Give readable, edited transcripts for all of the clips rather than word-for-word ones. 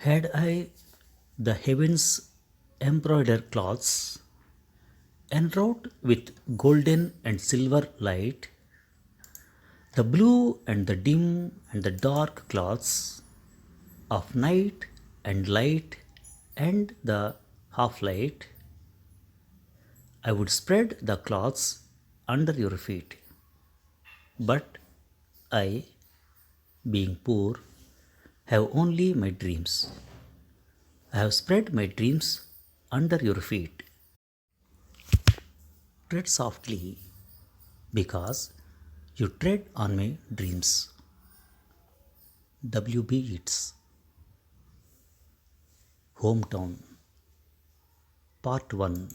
Had I the heavens embroidered cloths, enwrought with golden and silver light, the blue and the dim and the dark cloths of night and light and the half light, I would spread the cloths under your feet. But I, being poor, have only my dreams. I have spread my dreams under your feet. Tread softly, because you tread on my dreams. W.B. Yeats. Hometown, Part 1,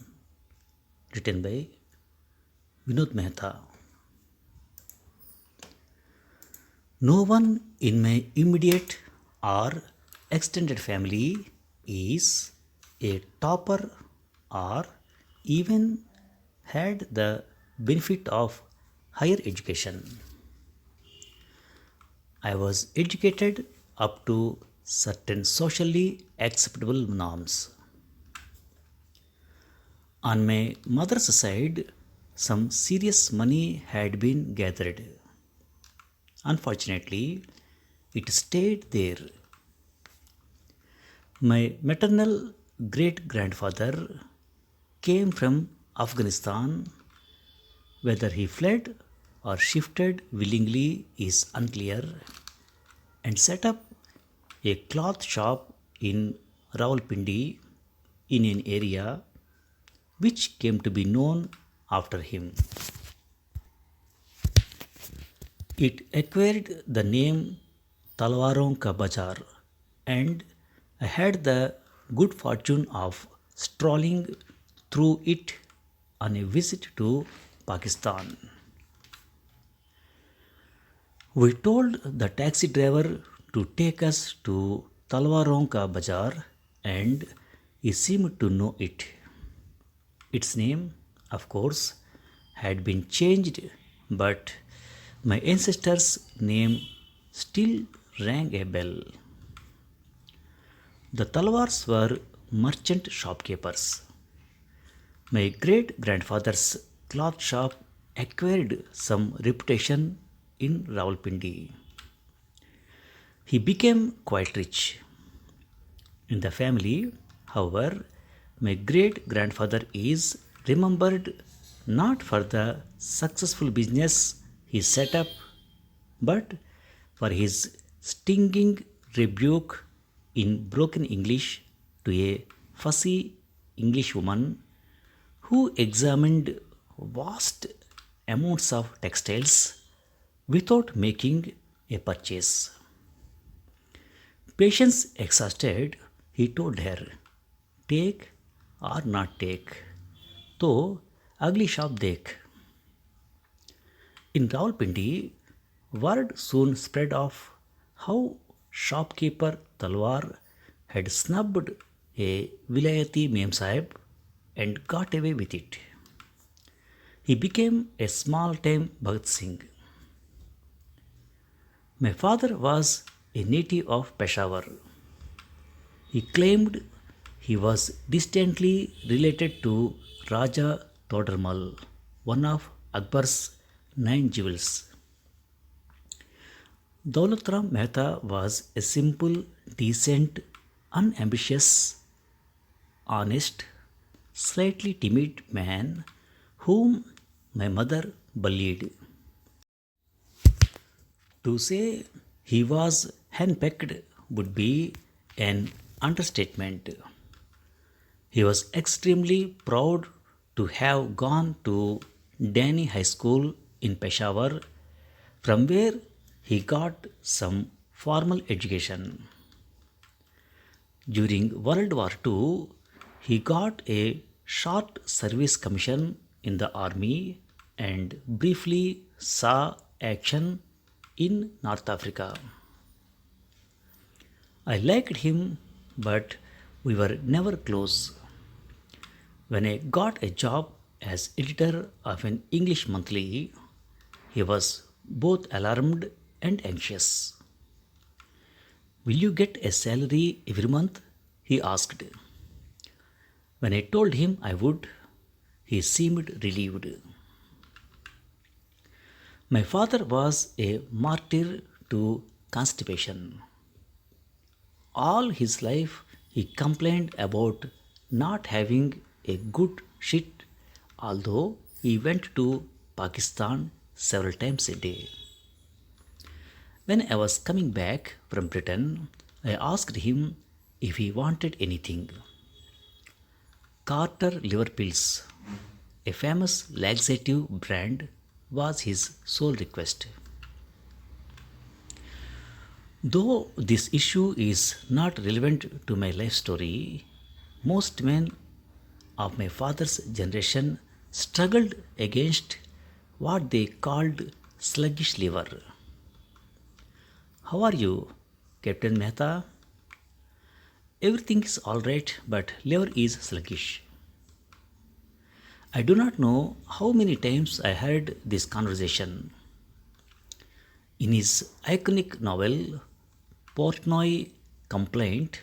written by Vinod Mehta. No one in my immediate or extended family is a topper or even had the benefit of higher education. I was educated up to certain socially acceptable norms. On my mother's side, some serious money had been gathered. Unfortunately, it stayed there. My maternal great grandfather came from Afghanistan. Whether he fled or shifted willingly is unclear, and set up a cloth shop in Rawalpindi in an area which came to be known after him. It acquired the name Talwaron Ka Bazar, and I had the good fortune of strolling through it on a visit to Pakistan. We told the taxi driver to take us to Talwaron Ka Bazar, and he seemed to know it. Its name, of course, had been changed, but my ancestors' name still rang a bell. The Talwars were merchant shopkeepers. My great grandfather's cloth shop acquired some reputation in Rawalpindi. He became quite rich. In the family, however, my great grandfather is remembered not for the successful business he set up, but for his stinging rebuke in broken English to a fussy Englishwoman who examined vast amounts of textiles without making a purchase. Patience exhausted, he told her, "Take or not take, तो ugly shop देख." In Rawalpindi, word soon spread of how shopkeeper Talwar had snubbed a Vilayati Mem Sahib and got away with it. He became a small time Bhagat Singh. My father was a native of Peshawar. He claimed he was distantly related to Raja Todarmal, one of Akbar's 9 jewels. Daulatram Mehta was a simple, decent, unambitious, honest, slightly timid man whom my mother bullied. To say he was henpecked would be an understatement. He was extremely proud to have gone to Dani High School in Peshawar, from where he got some formal education. During World War II, he got a short service commission in the army and briefly saw action in North Africa. I liked him, but we were never close. When I got a job as editor of an English monthly, he was both alarmed and anxious. Will you get a salary every month? He asked. When I told him I would, he seemed relieved. My father was a martyr to constipation. All his life he complained about not having a good shit, although he went to Pakistan several times a day. When I was coming back from Britain, I asked him if he wanted anything. Carter liver pills, a famous laxative brand, was his sole request. Though this issue is not relevant to my life story, most men of my father's generation struggled against what they called sluggish liver. How are you, Captain Mehta? Everything is alright, but liver is sluggish. I do not know how many times I heard this conversation. In his iconic novel Portnoy Complaint,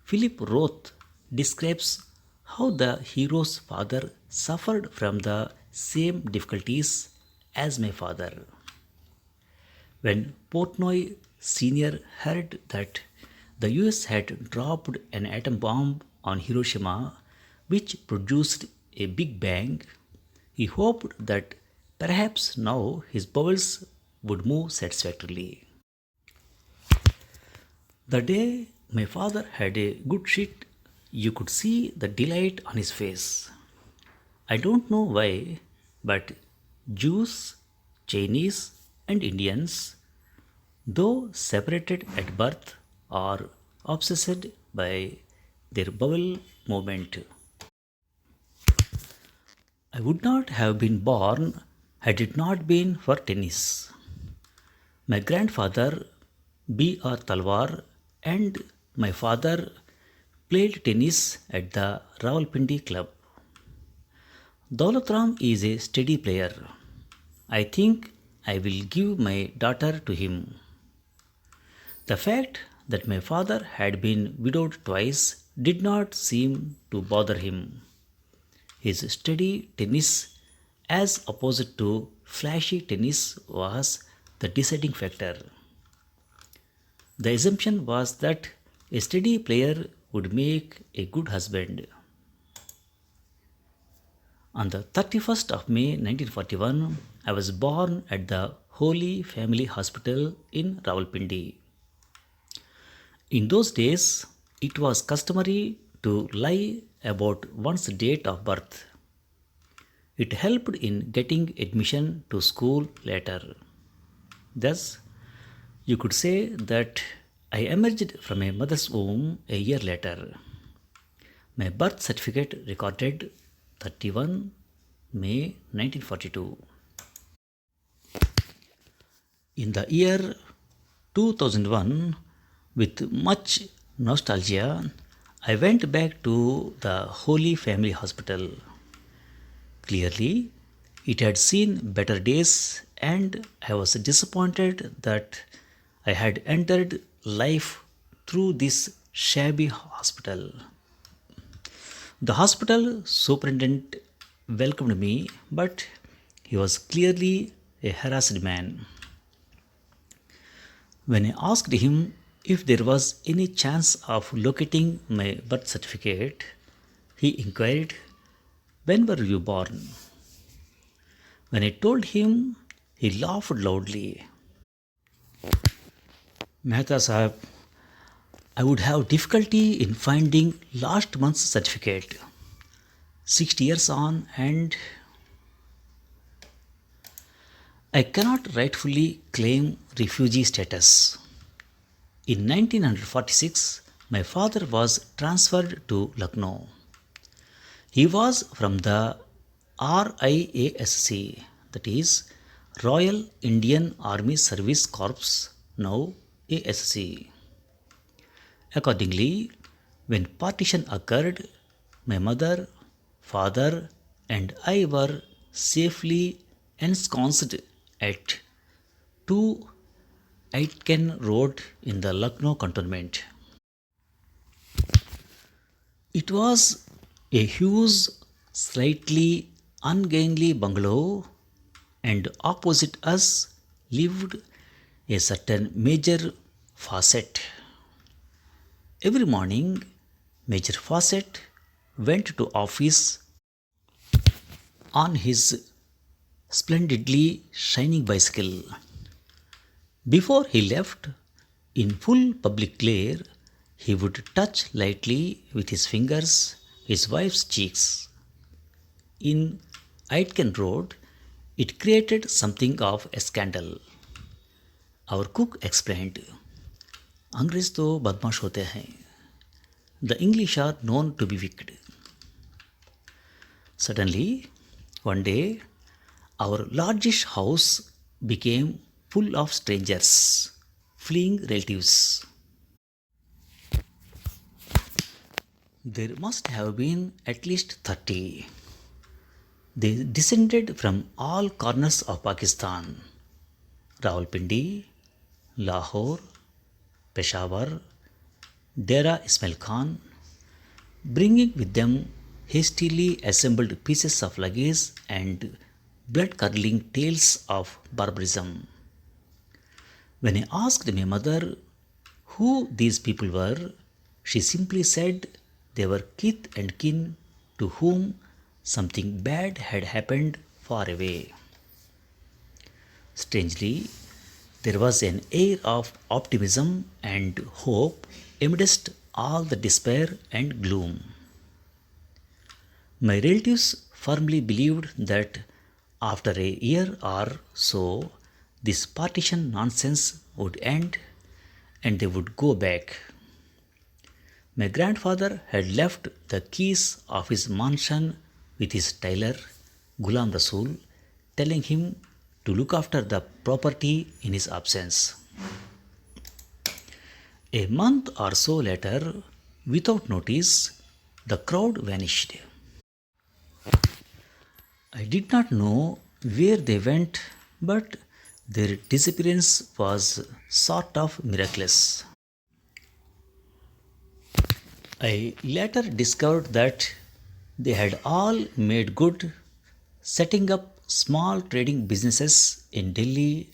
Philip Roth describes how the hero's father suffered from the same difficulties as my father. When Portnoy Sr. heard that the US had dropped an atom bomb on Hiroshima, which produced a big bang, he hoped that perhaps now his bowels would move satisfactorily. The day my father had a good shit, you could see the delight on his face. I don't know why, but Jews, Chinese, and Indians, though separated at birth, are obsessed by their bowel movement. I would not have been born had it not been for tennis. My grandfather, B.R. Talwar, and my father played tennis at the Rawalpindi club. Daulatram is a steady player. I think I will give my daughter to him. The fact that my father had been widowed twice did not seem to bother him. His steady tennis, as opposed to flashy tennis, was the deciding factor. The assumption was that a steady player would make a good husband. On the 31st of May 1941, I was born at the Holy Family Hospital in Rawalpindi. In those days, it was customary to lie about one's date of birth. It helped in getting admission to school later. Thus, you could say that I emerged from my mother's womb a year later. My birth certificate recorded 31 May 1942. In the year 2001, with much nostalgia, I went back to the Holy Family Hospital. Clearly, it had seen better days, and I was disappointed that I had entered life through this shabby hospital. The hospital superintendent welcomed me, but he was clearly a harassed man. When I asked him if there was any chance of locating my birth certificate, he inquired, "When were you born?" When I told him, he laughed loudly. Mehta Sahib, I would have difficulty in finding last month's certificate. 60 years on, and I cannot rightfully claim refugee status. In 1946, my father was transferred to Lucknow. He was from the RIASC, that is, Royal Indian Army Service Corps, now ASC. Accordingly, when partition occurred, my mother, father, and I were safely ensconced at 2 Aitken Road in the Lucknow cantonment. It was a huge, slightly ungainly bungalow, and opposite us lived a certain Major Fawcett. Every morning, Major Fawcett went to office on his splendidly shining bicycle. Before he left, in full public glare, he would touch lightly with his fingers his wife's cheeks. In Aitken Road, it created something of a scandal. Our cook explained, अंग्रेज तो बदमाश होते हैं. The English are known to be wicked. Suddenly, one day, our largest house became full of strangers, fleeing relatives. There must have been at least 30. They descended from all corners of Pakistan: Rawalpindi, Lahore, Peshawar, Dera Ismail Khan, bringing with them hastily assembled pieces of luggage and blood curdling tales of barbarism. When I asked my mother who these people were, she simply said they were kith and kin to whom something bad had happened far away. Strangely, there was an air of optimism and hope amidst all the despair and gloom. My relatives firmly believed that after a year or so, this partition nonsense would end and they would go back. My grandfather had left the keys of his mansion with his tailor, Ghulam Rasool, telling him to look after the property in his absence. A month or so later, without notice, the crowd vanished. I did not know where they went, but their disappearance was sort of miraculous. I later discovered that they had all made good, setting up small trading businesses in Delhi,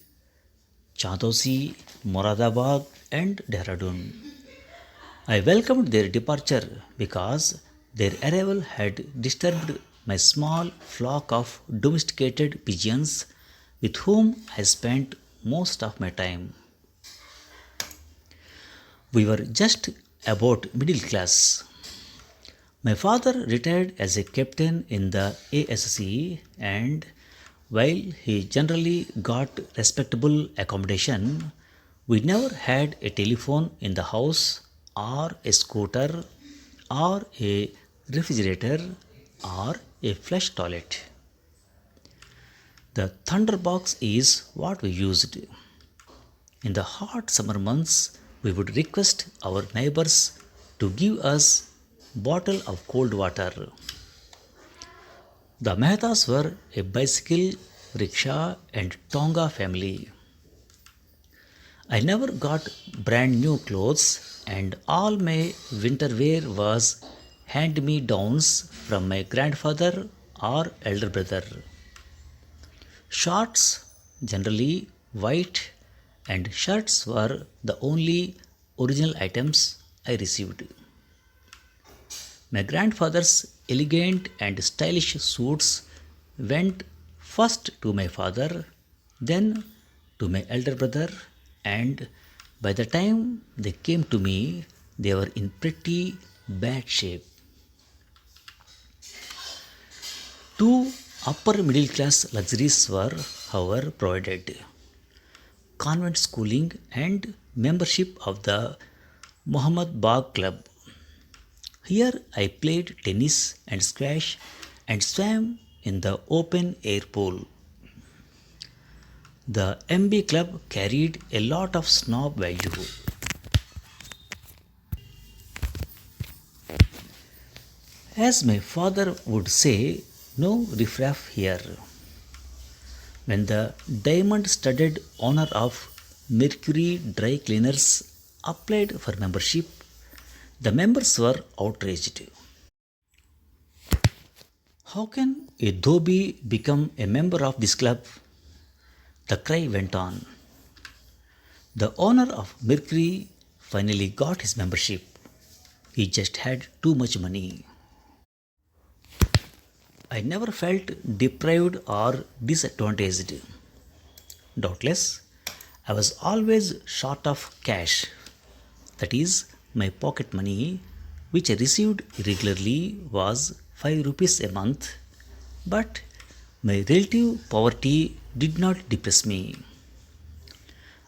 Chandosi, Moradabad, and Dehradun. I welcomed their departure because their arrival had disturbed my small flock of domesticated pigeons with whom I spent most of my time. We were just about middle class. My father retired as a captain in the ASC, and while he generally got respectable accommodation, we never had a telephone in the house, or a scooter, or a refrigerator, or a flush toilet. The thunderbox is what we used. In the hot summer months, we would request our neighbors to give us bottle of cold water. The Mehtas were a bicycle, rickshaw, and Tonga family. I never got brand new clothes, and all my winter wear was hand me downs from my grandfather or elder brother. Shorts, generally white, and shirts were the only original items I received. My grandfather's elegant and stylish suits went first to my father, then to my elder brother, and by the time they came to me, they were in pretty bad shape. Two upper middle class luxuries were, however, provided: convent schooling and membership of the Muhammad Bagh Club. Here I played tennis and squash and swam in the open air pool. The MB Club carried a lot of snob value. As my father would say, no riffraff here. When the diamond studded owner of Mercury dry cleaners applied for membership. The members were outraged. How can a Dhobi become a member of this club? The cry went on. The owner of Mercury finally got his membership. He just had too much money. I never felt deprived or disadvantaged. Doubtless, I was always short of cash, that is, my pocket money, which I received irregularly, was 5 rupees a month, but my relative poverty did not depress me.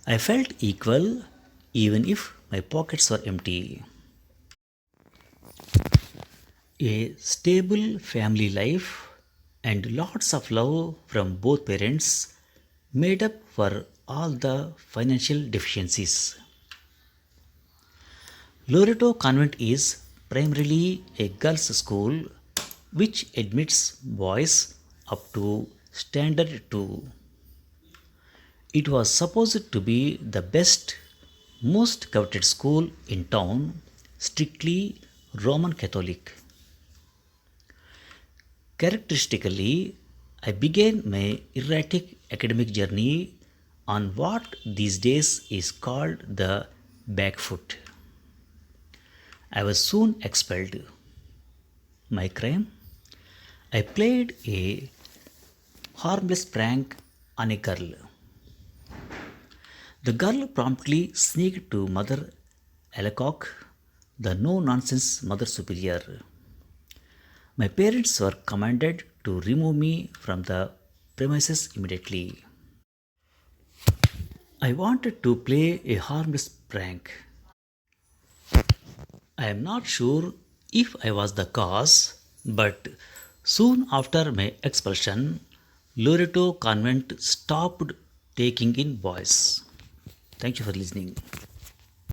I felt equal even if my pockets were empty. A stable family life and lots of love from both parents made up for all the financial deficiencies. Loreto Convent is primarily a girls' school which admits boys up to Standard 2. It was supposed to be the best, most coveted school in town, strictly Roman Catholic. Characteristically, I began my erratic academic journey on what these days is called the back foot. I was soon expelled. My crime? I played a harmless prank on a girl. The girl promptly sneaked to Mother Alacock, the no nonsense Mother Superior. My parents were commanded to remove me from the premises immediately. I wanted to play a harmless prank. I am not sure if I was the cause, but soon after my expulsion, Loreto Convent stopped taking in boys. Thank you for listening.